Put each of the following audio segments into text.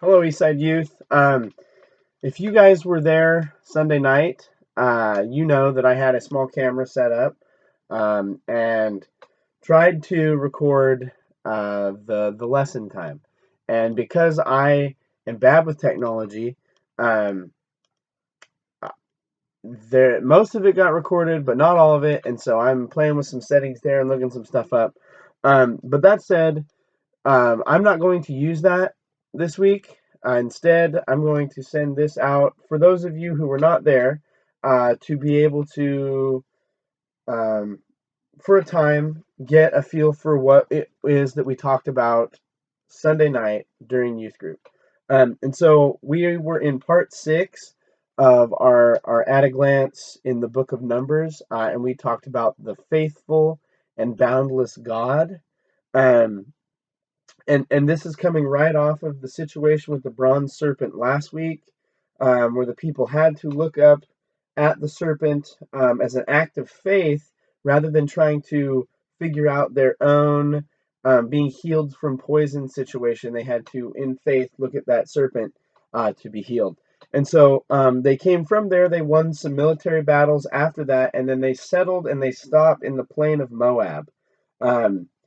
Hello, Eastside Youth. If you guys were there Sunday night, you know that I had a small camera set up and tried to record the lesson time. And because I am bad with technology, um, most of it got recorded, but not all of it. And so I'm playing with some settings there and looking some stuff up. But that said, I'm not going to use that this week. Instead, I'm going to send this out for those of you who were not there to be able to, um, for a time, get a feel for what it is that we talked about Sunday night during youth group. And so we were in part 6 of our at a glance in the book of Numbers, and we talked about the faithful and boundless God. Um, and this is coming right off of the situation with the bronze serpent last week, where the people had to look up at the serpent as an act of faith rather than trying to figure out their own being healed from poison situation. They had to, in faith, look at that serpent to be healed. And so they came from there. They won some military battles after that, and then they settled and they stopped in the plain of Moab.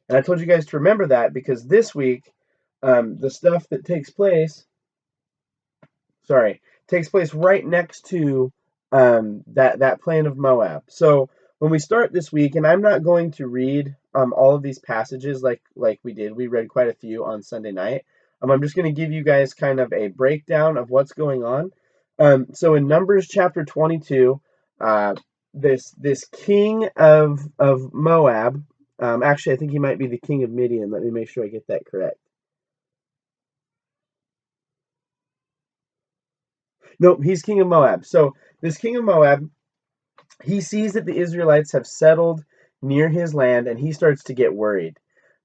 And I told you guys to remember that because this week, the stuff that takes place right next to that plain of Moab. So when we start this week, and I'm not going to read all of these passages like we did. We read quite a few on Sunday night. I'm just going to give you guys kind of a breakdown of what's going on. So in Numbers chapter 22, this king of Moab. Actually, I think he might be the king of Midian. Let me make sure I get that correct. Nope, he's king of Moab. So this king of Moab, he sees that the Israelites have settled near his land, and he starts to get worried.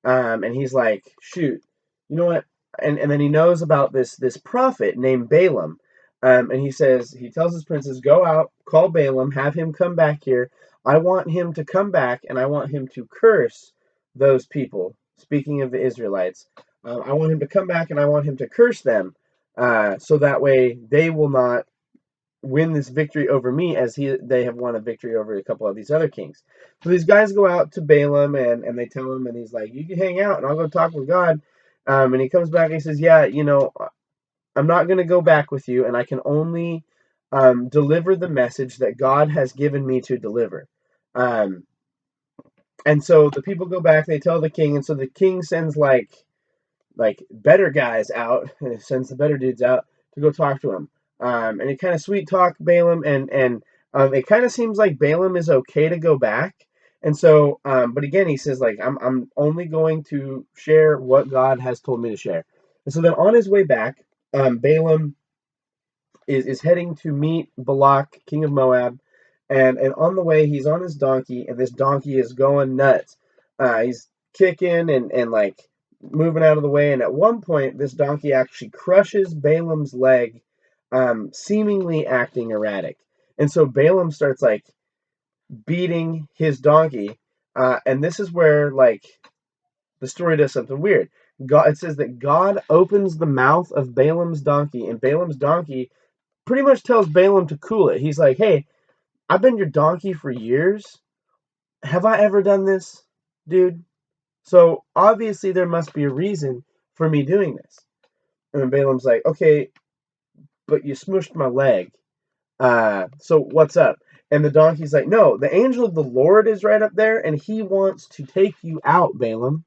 And he's like, "Shoot, you know what?" And then he knows about this prophet named Balaam. And he tells his princes, "Go out, call Balaam, have him come back here. I want him to come back, and I want him to curse those people." Speaking of the Israelites, I want him to come back, and I want him to curse them, so that way they will not win this victory over me as they have won a victory over a couple of these other kings. So these guys go out to Balaam and they tell him, and he's like, "You can hang out and I'll go talk with God." And he comes back and he says, "Yeah, I'm not going to go back with you, and I can only deliver the message that God has given me to deliver." Um, and so the people go back, they tell the king, and so the king sends like better guys out, sends the better dudes out to go talk to him. And he kind of sweet talk Balaam, and it kind of seems like Balaam is okay to go back. And so, but again, he says like I'm only going to share what God has told me to share. And so then on his way back, Balaam is heading to meet Balak, king of Moab, and on the way he's on his donkey, and this donkey is going nuts. He's kicking and like moving out of the way, and at one point this donkey actually crushes Balaam's leg, seemingly acting erratic. And so Balaam starts like beating his donkey, and this is where like the story does something weird. It says that God opens the mouth of Balaam's donkey, and Balaam's donkey pretty much tells Balaam to cool it. He's like, "Hey, I've been your donkey for years. Have I ever done this, dude? So obviously there must be a reason for me doing this." And then Balaam's like, "Okay, but you smushed my leg. So what's up?" And the donkey's like, "No, the angel of the Lord is right up there, and he wants to take you out, Balaam.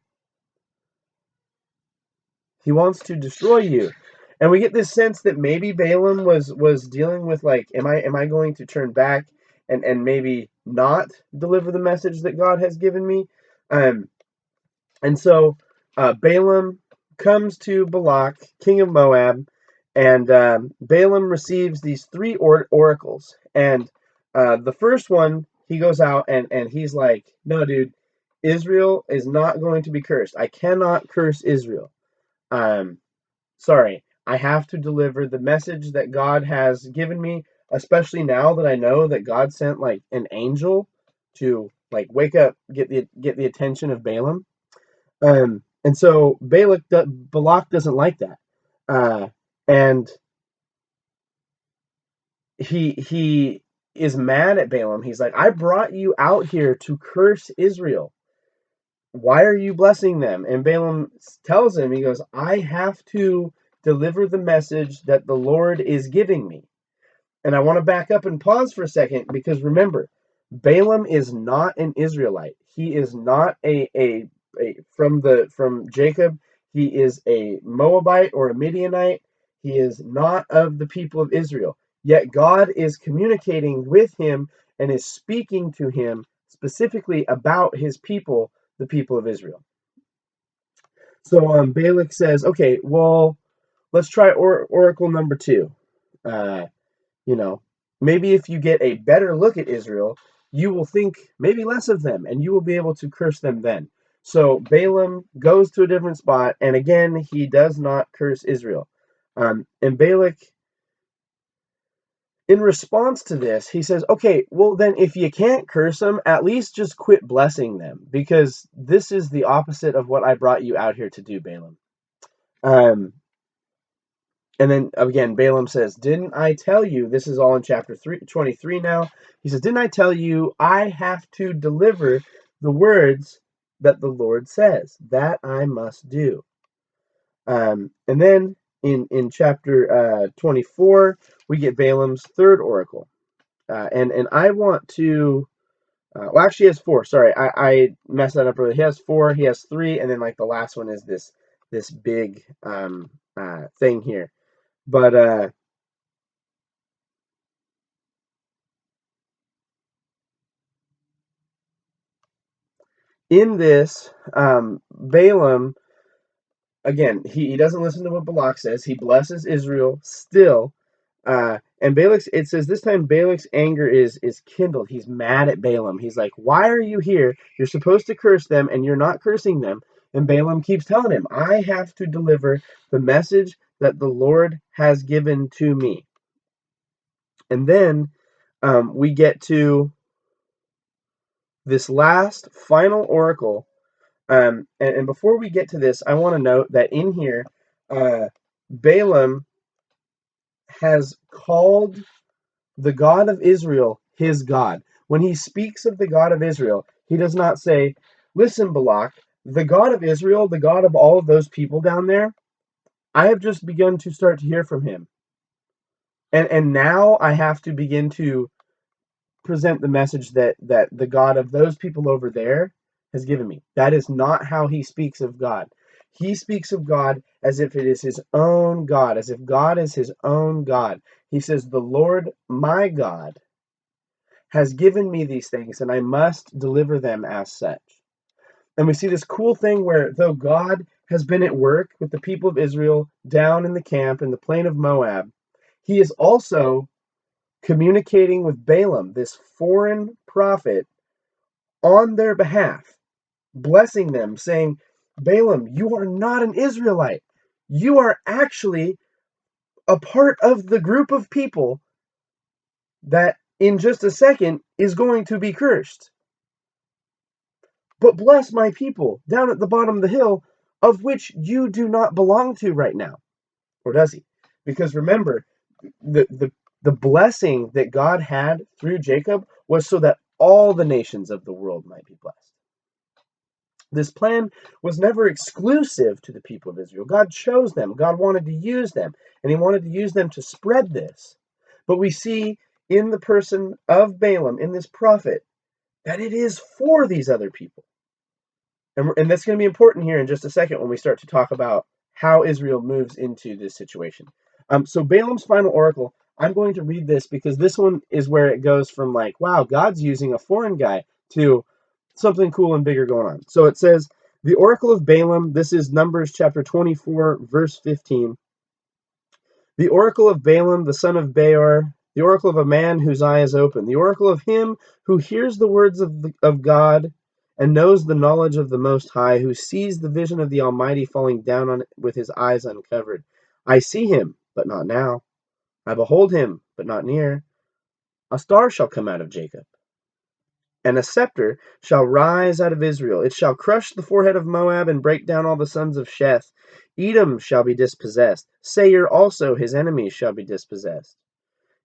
He wants to destroy you." And we get this sense that maybe Balaam was dealing with like, am I going to turn back and maybe not deliver the message that God has given me? Um, and so Balaam comes to Balak, king of Moab, and Balaam receives these three oracles. And the first one, he goes out and he's like, "No, dude, Israel is not going to be cursed. I cannot curse Israel. Um, Sorry, I have to deliver the message that God has given me, especially now that I know that God sent like an angel to like wake up, get the attention of Balaam." And so Balak doesn't like that. And he is mad at Balaam. He's like, I brought you out here to curse Israel. Why are you blessing them? And Balaam tells him, he goes, I have to deliver the message that the Lord is giving me. And I want to back up and pause for a second, because remember, Balaam is not an Israelite. He is not from Jacob. He is a Moabite or a Midianite. He is not of the people of Israel. Yet God is communicating with him and is speaking to him specifically about his people, the people of Israel. So Balak says, okay, well, let's try oracle number 2. Uh, you know, maybe if you get a better look at Israel, you will think maybe less of them, and you will be able to curse them then. So Balaam goes to a different spot, and again, he does not curse Israel. And Balak, in response to this, he says, okay, well, then if you can't curse them, at least just quit blessing them, because this is the opposite of what I brought you out here to do, Balaam. And then again, Balaam says, didn't I tell you, this is all in chapter 23 now. He says, didn't I tell you I have to deliver the words that the Lord says? That I must do. And then in chapter 24, we get Balaam's third oracle. And I want to, well, actually he has 4. Sorry, I messed that up earlier. He has 4, he has 3, and then like the last one is this big thing here. But in this, Balaam, again, he doesn't listen to what Balak says. He blesses Israel still. And Balak's, it says this time Balak's anger is kindled. He's mad at Balaam. He's like, why are you here? You're supposed to curse them, and you're not cursing them. And Balaam keeps telling him, I have to deliver the message that the Lord has given to me. And then we get to this last final oracle. And before we get to this, I want to note that in here, Balaam has called the God of Israel his God. When he speaks of the God of Israel, he does not say, listen, Balak, the God of Israel, the God of all of those people down there, I have just begun to start to hear from him. And now I have to begin to present the message that the God of those people over there has given me. That is not how he speaks of God. He speaks of God as if it is his own God, as if God is his own God. He says, the Lord my God has given me these things, and I must deliver them as such. And we see this cool thing where, though God has been at work with the people of Israel down in the camp in the plain of Moab, he is also communicating with Balaam, this foreign prophet, on their behalf, blessing them, saying, Balaam, you are not an Israelite. You are actually a part of the group of people that in just a second is going to be cursed. But bless my people down at the bottom of the hill, of which you do not belong to right now. Or does he? Because remember, the blessing that God had through Jacob was so that all the nations of the world might be blessed. This plan was never exclusive to the people of Israel. God chose them. God wanted to use them, and he wanted to use them to spread this. But we see in the person of Balaam, in this prophet, that it is for these other people. And that's going to be important here in just a second when we start to talk about how Israel moves into this situation. So Balaam's final oracle, I'm going to read this because this one is where it goes from like, wow, God's using a foreign guy, to something cool and bigger going on. So it says, the oracle of Balaam, this is Numbers chapter 24, verse 15. The oracle of Balaam, the son of Beor, the oracle of a man whose eye is open, the oracle of him who hears the words of God and knows the knowledge of the Most High, who sees the vision of the Almighty falling down on it with his eyes uncovered. I see him, but not now. I behold him, but not near. A star shall come out of Jacob, And a scepter shall rise out of Israel. It shall crush the forehead of Moab and break down all the sons of Sheth. Edom shall be dispossessed. Seir also, his enemies, shall be dispossessed.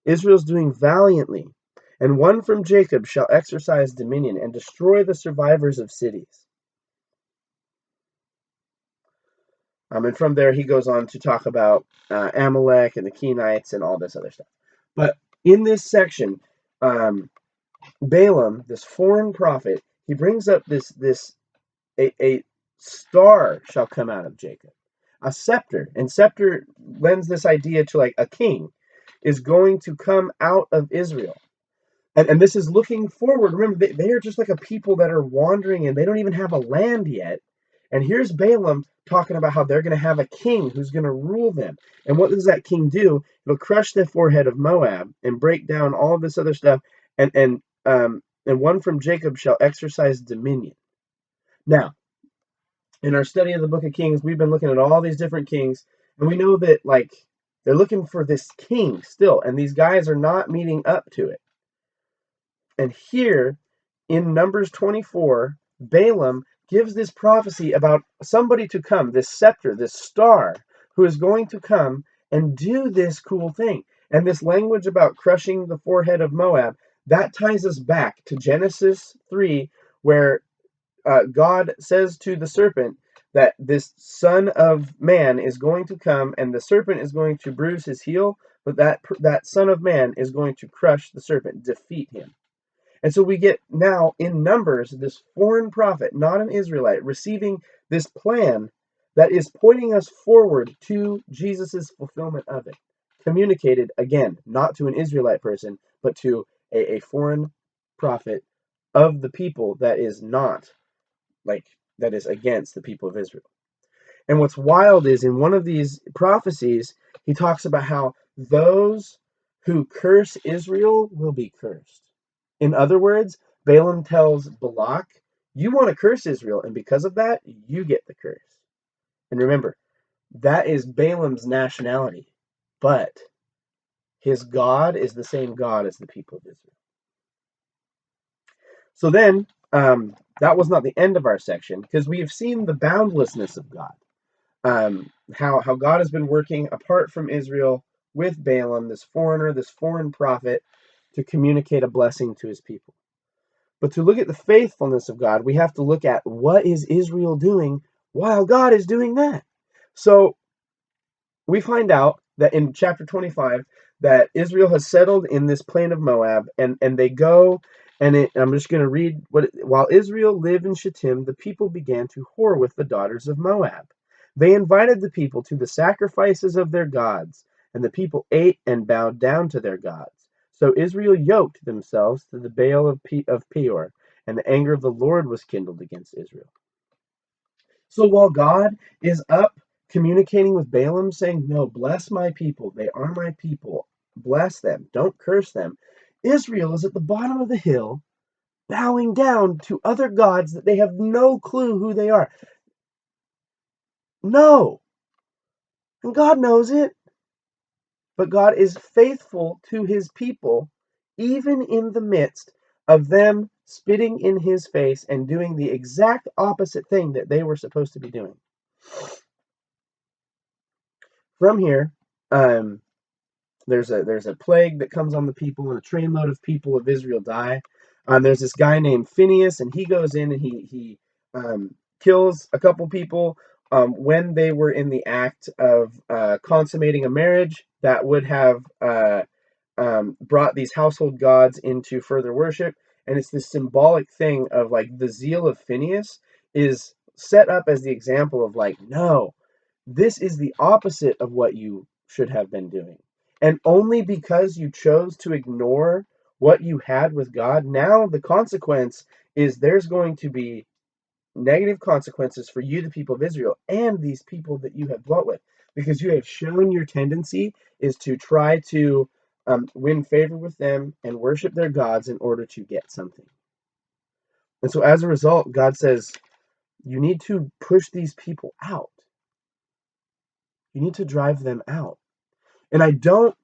Israel's doing valiantly. And one from Jacob shall exercise dominion and destroy the survivors of cities. And from there, he goes on to talk about Amalek and the Kenites and all this other stuff. But in this section, Balaam, this foreign prophet, he brings up a star shall come out of Jacob, a scepter, and scepter lends this idea to like a king is going to come out of Israel. And this is looking forward. Remember, they are just like a people that are wandering and they don't even have a land yet. And here's Balaam talking about how they're going to have a king who's going to rule them. And what does that king do? It'll crush the forehead of Moab and break down all of this other stuff. And one from Jacob shall exercise dominion. Now, in our study of the Book of Kings, we've been looking at all these different kings, and we know that like they're looking for this king still, and these guys are not meeting up to it. And here in Numbers 24, Balaam gives this prophecy about somebody to come, this scepter, this star, who is going to come and do this cool thing. And this language about crushing the forehead of Moab, that ties us back to Genesis 3, where God says to the serpent that this son of man is going to come and the serpent is going to bruise his heel, but that son of man is going to crush the serpent, defeat him. And so we get now in Numbers this foreign prophet, not an Israelite, receiving this plan that is pointing us forward to Jesus' fulfillment of it. Communicated, again, not to an Israelite person, but to a foreign prophet of the people that is not, like, that is against the people of Israel. And what's wild is in one of these prophecies, he talks about how those who curse Israel will be cursed. In other words, Balaam tells Balak, you want to curse Israel, and because of that, you get the curse. And remember, that is Balaam's nationality, but his God is the same God as the people of Israel. So then, that was not the end of our section, because we have seen the boundlessness of God. How God has been working apart from Israel with Balaam, this foreigner, this foreign prophet, to communicate a blessing to his people. But to look at the faithfulness of God, we have to look at what is Israel doing while God is doing that. So we find out that in chapter 25 that Israel has settled in this plain of Moab, and they go, and I'm just going to read while Israel lived in Shittim, the people began to whore with the daughters of Moab. They invited the people to the sacrifices of their gods, and the people ate and bowed down to their gods. So Israel yoked themselves to the Baal of Peor, and the anger of the Lord was kindled against Israel. So while God is up communicating with Balaam, saying, no, bless my people, they are my people, bless them, don't curse them, Israel is at the bottom of the hill, bowing down to other gods that they have no clue who they are. No. And God knows it. But God is faithful to his people, even in the midst of them spitting in his face and doing the exact opposite thing that they were supposed to be doing. From here, there's a plague that comes on the people, and a trainload of people of Israel die. There's this guy named Phineas, and he goes in and he kills a couple people when they were in the act of consummating a marriage that would have brought these household gods into further worship. And it's this symbolic thing of like the zeal of Phineas is set up as the example of like, no, this is the opposite of what you should have been doing. And only because you chose to ignore what you had with God, now the consequence is there's going to be negative consequences for you, the people of Israel, and these people that you have dwelt with, because you have shown your tendency is to try to win favor with them and worship their gods in order to get something. And so as a result, God says, you need to push these people out. You need to drive them out. And I don't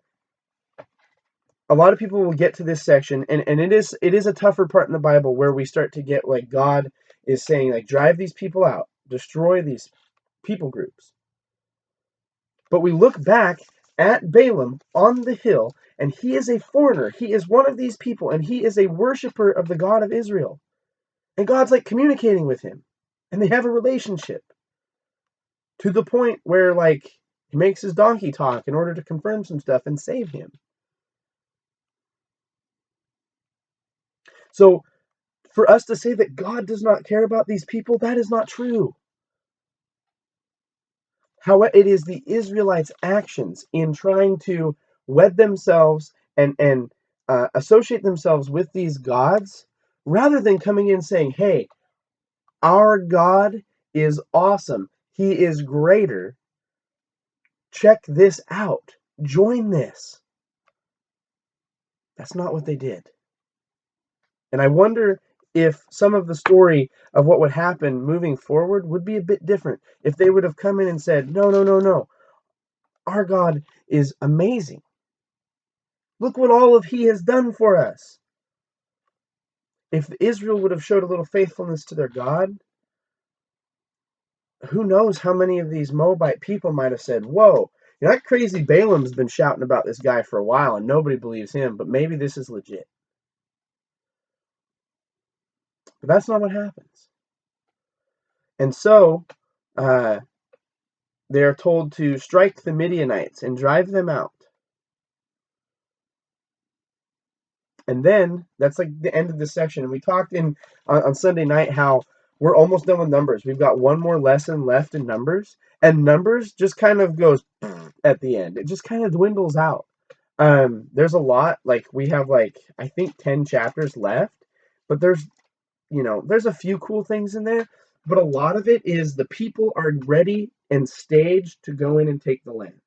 a lot of people will get to this section, and it is a tougher part in the Bible where we start to get like God is saying like drive these people out, destroy these people groups. But we look back at Balaam on the hill, and he is a foreigner. He is one of these people, and he is a worshiper of the God of Israel. And God's like communicating with him, and they have a relationship to the point where like he makes his donkey talk in order to confirm some stuff and save him. So for us to say that God does not care about these people, that is not true. How it is the Israelites' actions in trying to wed themselves and associate themselves with these gods, rather than coming in saying, "Hey, our God is awesome. He is greater. Check this out. Join this." That's not what they did. And I wonder if some of the story of what would happen moving forward would be a bit different. If they would have come in and said, "No, no, no, no. Our God is amazing. Look what all of He has done for us." If Israel would have showed a little faithfulness to their God, who knows how many of these Moabite people might have said, "Whoa, that crazy Balaam's been shouting about this guy for a while and nobody believes him, but maybe this is legit." But that's not what happens. And so uh, they are told to strike the Midianites and drive them out. And then that's like the end of this section. And we talked on Sunday night how we're almost done with Numbers. We've got one more lesson left in Numbers, and Numbers just kind of goes at the end. It just kind of dwindles out. There's a lot. Like we have like I think 10 chapters left, but there's a few cool things in there. But a lot of it is the people are ready and staged to go in and take the land.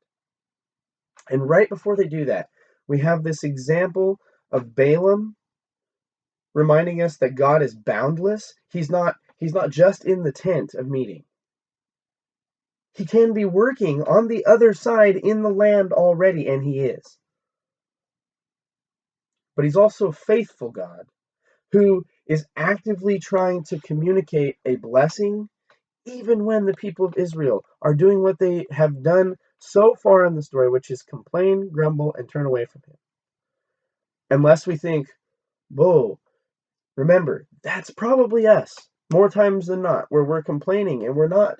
And right before they do that, we have this example of Balaam reminding us that God is boundless. He's not just in the tent of meeting. He can be working on the other side in the land already, and he is. But he's also a faithful God who is actively trying to communicate a blessing even when the people of Israel are doing what they have done so far in the story, which is complain, grumble, and turn away from him. Unless we think, whoa, remember, that's probably us more times than not, where we're complaining and we're not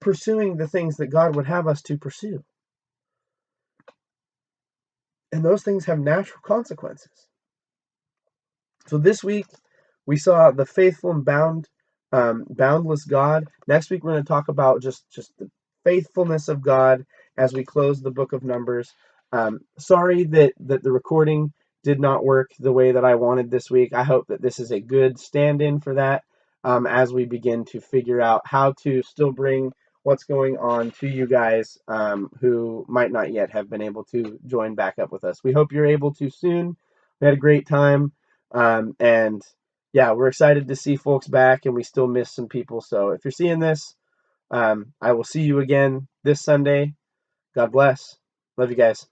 pursuing the things that God would have us to pursue. And those things have natural consequences. So this week we saw the faithful and boundless God. Next week we're going to talk about just the faithfulness of God as we close the book of Numbers. Sorry that the recording did not work the way that I wanted this week. I hope that this is a good stand-in for that as we begin to figure out how to still bring what's going on to you guys who might not yet have been able to join back up with us. We hope you're able to soon. We had a great time. And yeah, we're excited to see folks back, and we still miss some people. So if you're seeing this, I will see you again this Sunday. God bless. Love you guys.